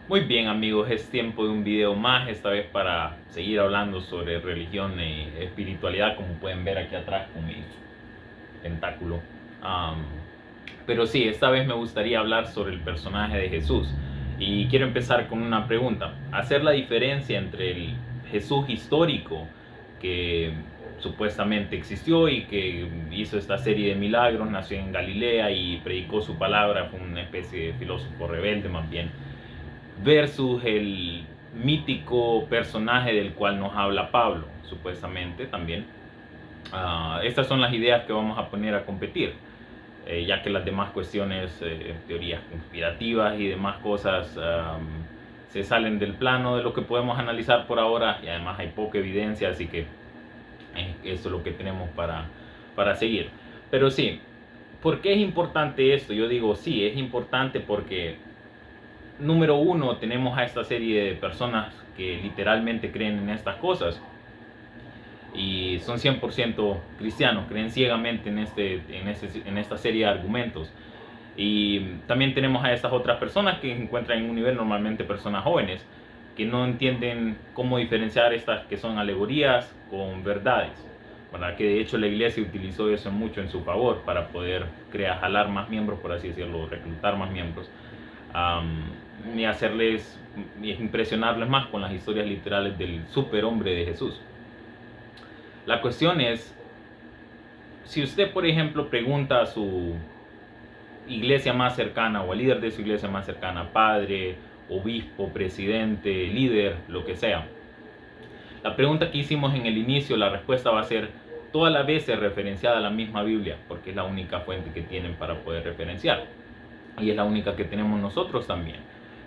Muy bien amigos, es tiempo de un video más, esta vez para seguir hablando sobre religión y espiritualidad, como pueden ver aquí atrás con mi tentáculo. Am, pero sí, esta vez me gustaría hablar sobre el personaje de Jesús. Y quiero empezar con una pregunta. Hacer la diferencia entre el Jesús histórico, que supuestamente existió y que hizo esta serie de milagros, nació en Galilea y predicó su palabra, fue una especie de filósofo rebelde más bien, versus el mítico personaje del cual nos habla Pablo, supuestamente también. Estas son las ideas que vamos a poner a competir, ya que las demás cuestiones, teorías conspirativas y demás cosas, se salen del plano de lo que podemos analizar por ahora, y además hay poca evidencia, así que eso es lo que tenemos para seguir. Pero sí, ¿por qué es importante esto? Yo digo, sí, es importante porque número uno, tenemos a esta serie de personas que literalmente creen en estas cosas y son 100% cristianos, creen ciegamente en esta serie de argumentos. Y también tenemos a estas otras personas que se encuentran en un nivel, normalmente personas jóvenes, que no entienden cómo diferenciar estas que son alegorías con verdades, ¿verdad? Que de hecho la iglesia utilizó eso mucho en su favor para poder jalar más miembros, por así decirlo, reclutar más miembros, ni hacerles, ni impresionarles más con las historias literales del superhombre de Jesús. La cuestión es, si usted por ejemplo pregunta a su iglesia más cercana o al líder de su iglesia más cercana, padre, obispo, presidente, líder, lo que sea, la pregunta que hicimos en el inicio, la respuesta va a ser todas las veces referenciada a la misma Biblia, porque es la única fuente que tienen para poder referenciar y es la única que tenemos nosotros también.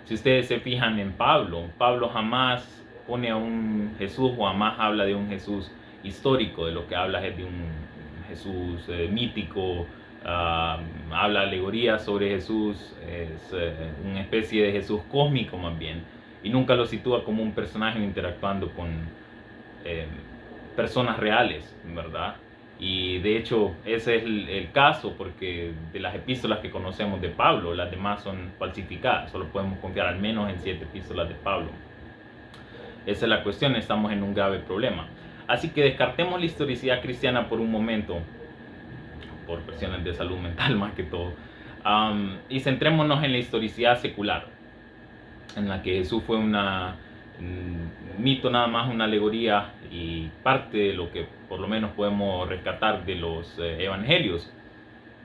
Si ustedes se fijan en Pablo, Pablo jamás pone a un Jesús o jamás habla de un Jesús histórico, de lo que habla es de un Jesús mítico, habla alegorías sobre Jesús, es una especie de Jesús cósmico más bien, y nunca lo sitúa como un personaje interactuando con eh, personas reales, ¿verdad? Y de hecho ese es el caso, porque de las epístolas que conocemos de Pablo, las demás son falsificadas, solo podemos confiar al menos en 7 epístolas de Pablo. Esa es la cuestión, estamos en un grave problema. Así que descartemos la historicidad cristiana por un momento, por cuestiones de salud mental más que todo, y centrémonos en la historicidad secular, en la que Jesús fue un mito, nada más una alegoría, y parte de lo que por lo menos podemos rescatar de los evangelios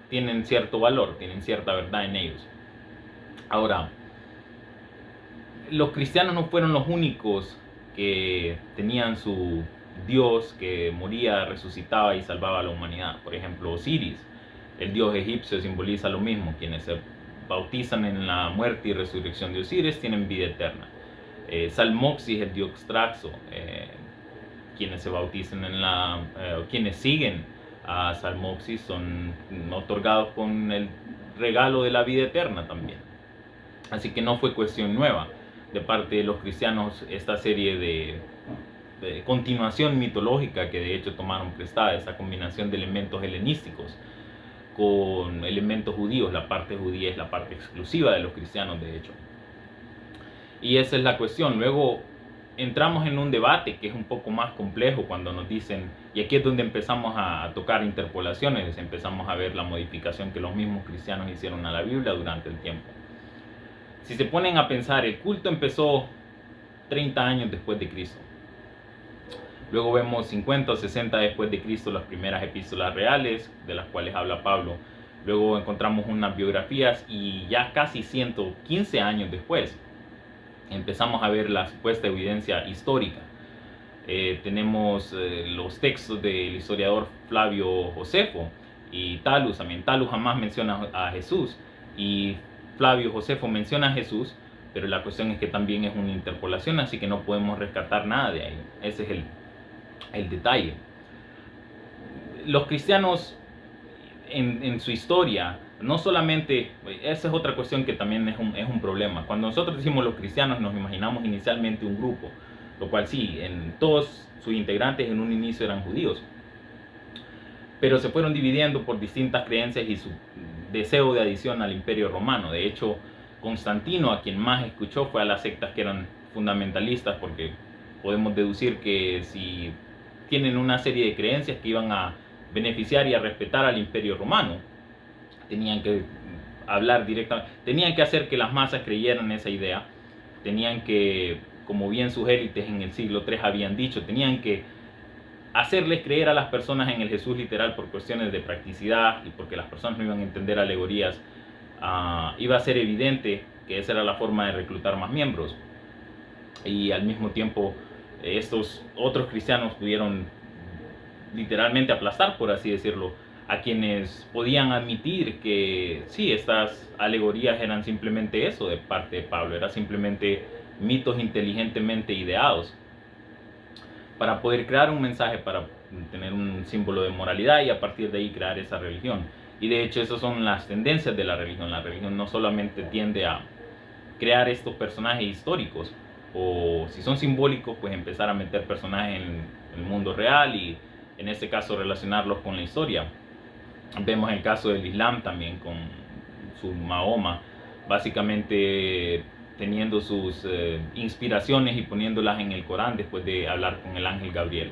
tienen cierto valor, tienen cierta verdad en ellos. Ahora, los cristianos no fueron los únicos que tenían su Dios que moría, resucitaba y salvaba a la humanidad. Por ejemplo, Osiris, el dios egipcio, simboliza lo mismo. Quienes se bautizan en la muerte y resurrección de Osiris tienen vida eterna. Salmoxis, el dios Traxo, quienes se bautizan quienes siguen a Salmoxis son otorgados con el regalo de la vida eterna también. Así que no fue cuestión nueva de parte de los cristianos esta serie de continuación mitológica, que de hecho tomaron prestada esa combinación de elementos helenísticos con elementos judíos. La parte judía es la parte exclusiva de los cristianos, de hecho. Y esa es la cuestión. Luego entramos en un debate que es un poco más complejo cuando nos dicen, y aquí es donde empezamos a tocar interpolaciones, empezamos a ver la modificación que los mismos cristianos hicieron a la Biblia durante el tiempo. Si se ponen a pensar, el culto empezó 30 años después de Cristo. Luego vemos 50 o 60 después de Cristo las primeras epístolas reales, de las cuales habla Pablo. Luego encontramos unas biografías y ya casi 115 años después empezamos a ver la supuesta evidencia histórica. Tenemos los textos del historiador Flavio Josefo y Talus. También Talus jamás menciona a Jesús y Flavio Josefo menciona a Jesús, pero la cuestión es que también es una interpolación, así que no podemos rescatar nada de ahí. Ese es el detalle. Los cristianos en su historia, no solamente, esa es otra cuestión que también es un problema. Cuando nosotros decimos los cristianos, nos imaginamos inicialmente un grupo, lo cual sí, en todos sus integrantes en un inicio eran judíos, pero se fueron dividiendo por distintas creencias y su deseo de adición al imperio romano. De hecho, Constantino, a quien más escuchó, fue a las sectas que eran fundamentalistas, porque podemos deducir que si tienen una serie de creencias que iban a beneficiar y a respetar al Imperio Romano, tenían que hablar directamente, tenían que hacer que las masas creyeran esa idea, tenían que, como bien sus élites en el siglo III habían dicho, tenían que hacerles creer a las personas en el Jesús literal por cuestiones de practicidad y porque las personas no iban a entender alegorías. Iba a ser evidente que esa era la forma de reclutar más miembros, y al mismo tiempo estos otros cristianos pudieron literalmente aplastar, por así decirlo, a quienes podían admitir que sí, estas alegorías eran simplemente eso de parte de Pablo, eran simplemente mitos inteligentemente ideados para poder crear un mensaje, para tener un símbolo de moralidad y a partir de ahí crear esa religión. Y de hecho esas son las tendencias de la religión. La religión no solamente tiende a crear estos personajes históricos, o si son simbólicos, pues empezar a meter personajes en el mundo real y en este caso relacionarlos con la historia. Vemos el caso del Islam también con su Mahoma, básicamente teniendo sus inspiraciones y poniéndolas en el Corán después de hablar con el ángel Gabriel.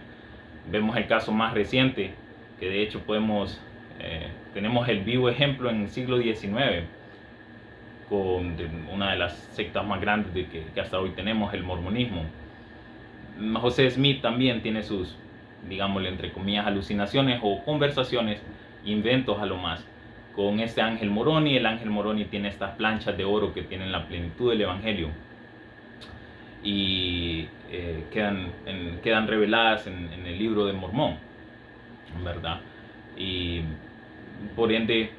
Vemos el caso más reciente, que de hecho tenemos el vivo ejemplo en el siglo XIX, con una de las sectas más grandes que hasta hoy tenemos, el mormonismo. José Smith también tiene sus, digámosle entre comillas, alucinaciones o conversaciones, inventos a lo más, con este ángel Moroni. El ángel Moroni tiene estas planchas de oro que tienen la plenitud del evangelio y quedan reveladas en el libro de Mormón, ¿verdad? Y por ende,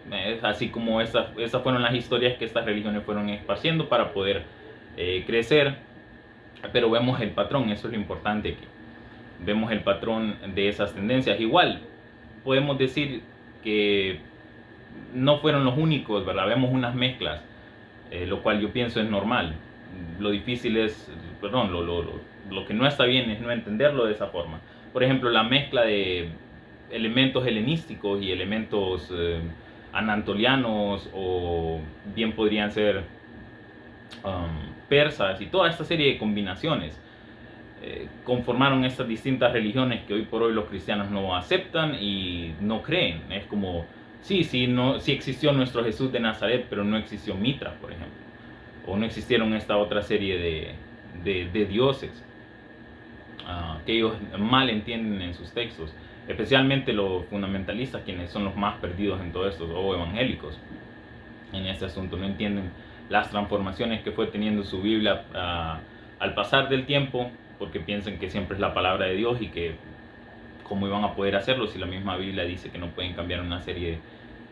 así como esas fueron las historias que estas religiones fueron esparciendo para poder crecer, pero vemos el patrón, eso es lo importante aquí. Vemos el patrón de esas tendencias. Igual, podemos decir que no fueron los únicos, ¿verdad? Vemos unas mezclas, lo cual yo pienso es normal. Lo difícil es, perdón, lo que no está bien es no entenderlo de esa forma. Por ejemplo, la mezcla de elementos helenísticos y elementos anatolianos, o bien podrían ser persas, y toda esta serie de combinaciones conformaron estas distintas religiones que hoy por hoy los cristianos no aceptan y no creen. Es como, sí existió nuestro Jesús de Nazaret, pero no existió Mitra, por ejemplo, o no existieron esta otra serie de dioses que ellos mal entienden en sus textos, especialmente los fundamentalistas, quienes son los más perdidos en todo esto, o evangélicos en este asunto. No entienden las transformaciones que fue teniendo su Biblia al pasar del tiempo, porque piensan que siempre es la palabra de Dios y que cómo iban a poder hacerlo si la misma Biblia dice que no pueden cambiar una serie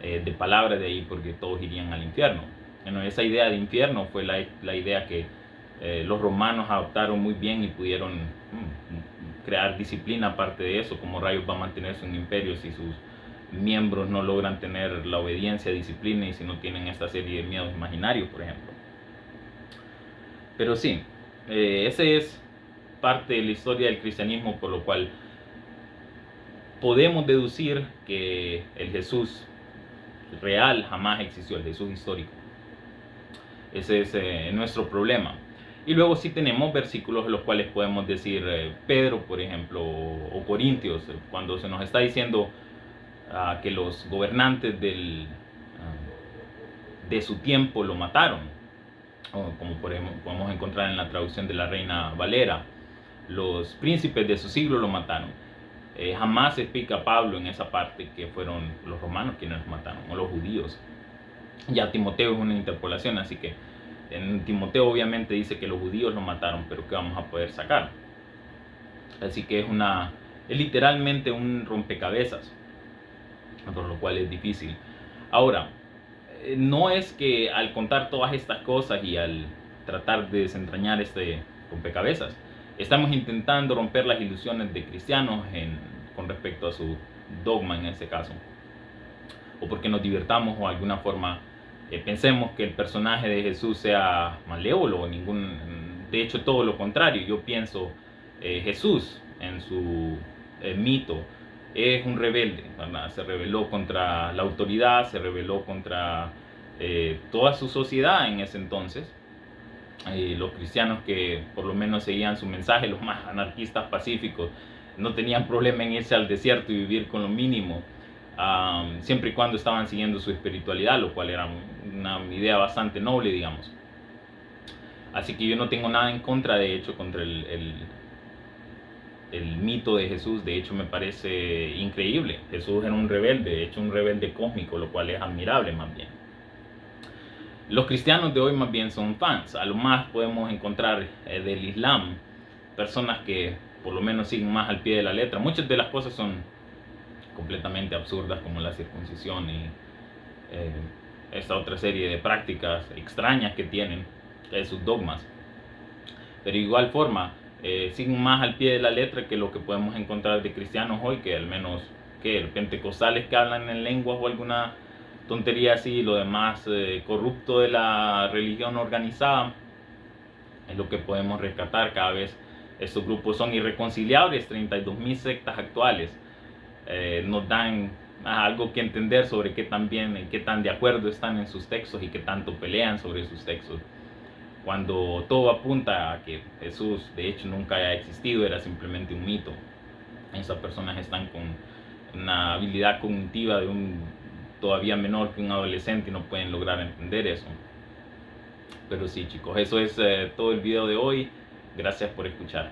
de palabras de ahí porque todos irían al infierno. Bueno, esa idea de infierno fue la idea que los romanos adoptaron muy bien y pudieron crear disciplina. Aparte de eso, como rayos va a mantenerse un imperio si sus miembros no logran tener la obediencia, disciplina, y si no tienen esta serie de miedos imaginarios, por ejemplo. Pero sí, ese es parte de la historia del cristianismo, por lo cual podemos deducir que el Jesús real jamás existió, el Jesús histórico. Ese es nuestro problema. Y luego sí tenemos versículos en los cuales podemos decir, Pedro, por ejemplo, o Corintios, cuando se nos está diciendo que los gobernantes de su tiempo lo mataron, o como podemos encontrar en la traducción de la Reina Valera, los príncipes de su siglo lo mataron. Jamás explica Pablo en esa parte que fueron los romanos quienes los mataron, o los judíos. Ya Timoteo es una interpolación, así que en Timoteo obviamente dice que los judíos lo mataron, pero ¿qué vamos a poder sacar? Así que es literalmente un rompecabezas, por lo cual es difícil. Ahora, no es que al contar todas estas cosas y al tratar de desentrañar este rompecabezas, estamos intentando romper las ilusiones de cristianos con respecto a su dogma en este caso, o porque nos divertamos o de alguna forma pensemos que el personaje de Jesús sea malévolo. De hecho, todo lo contrario. Yo pienso Jesús en su mito es un rebelde, ¿verdad? Se rebeló contra la autoridad, se rebeló contra toda su sociedad en ese entonces. Los cristianos que por lo menos seguían su mensaje, los más anarquistas pacíficos, no tenían problema en irse al desierto y vivir con lo mínimo, siempre y cuando estaban siguiendo su espiritualidad, lo cual era una idea bastante noble, digamos. Así que yo no tengo nada en contra, de hecho, contra el mito de Jesús. De hecho, me parece increíble. Jesús era un rebelde, de hecho un rebelde cósmico, lo cual es admirable más bien. Los cristianos de hoy más bien son fans. A lo más podemos encontrar del Islam personas que por lo menos siguen más al pie de la letra. Muchas de las cosas son completamente absurdas, como la circuncisión y esta otra serie de prácticas extrañas que tienen, sus dogmas. Pero de igual forma siguen más al pie de la letra que lo que podemos encontrar de cristianos hoy, que al menos que pentecostales que hablan en lenguas o alguna tontería así. Lo demás corrupto de la religión organizada es lo que podemos rescatar. Cada vez estos grupos son irreconciliables. 32.000 sectas actuales nos dan algo que entender sobre qué tan bien, qué tan de acuerdo están en sus textos y qué tanto pelean sobre sus textos, cuando todo apunta a que Jesús de hecho nunca haya existido, era simplemente un mito. Esas personas están con una habilidad cognitiva de un todavía menor que un adolescente y no pueden lograr entender eso. Pero sí, chicos, eso es todo el video de hoy. Gracias por escuchar.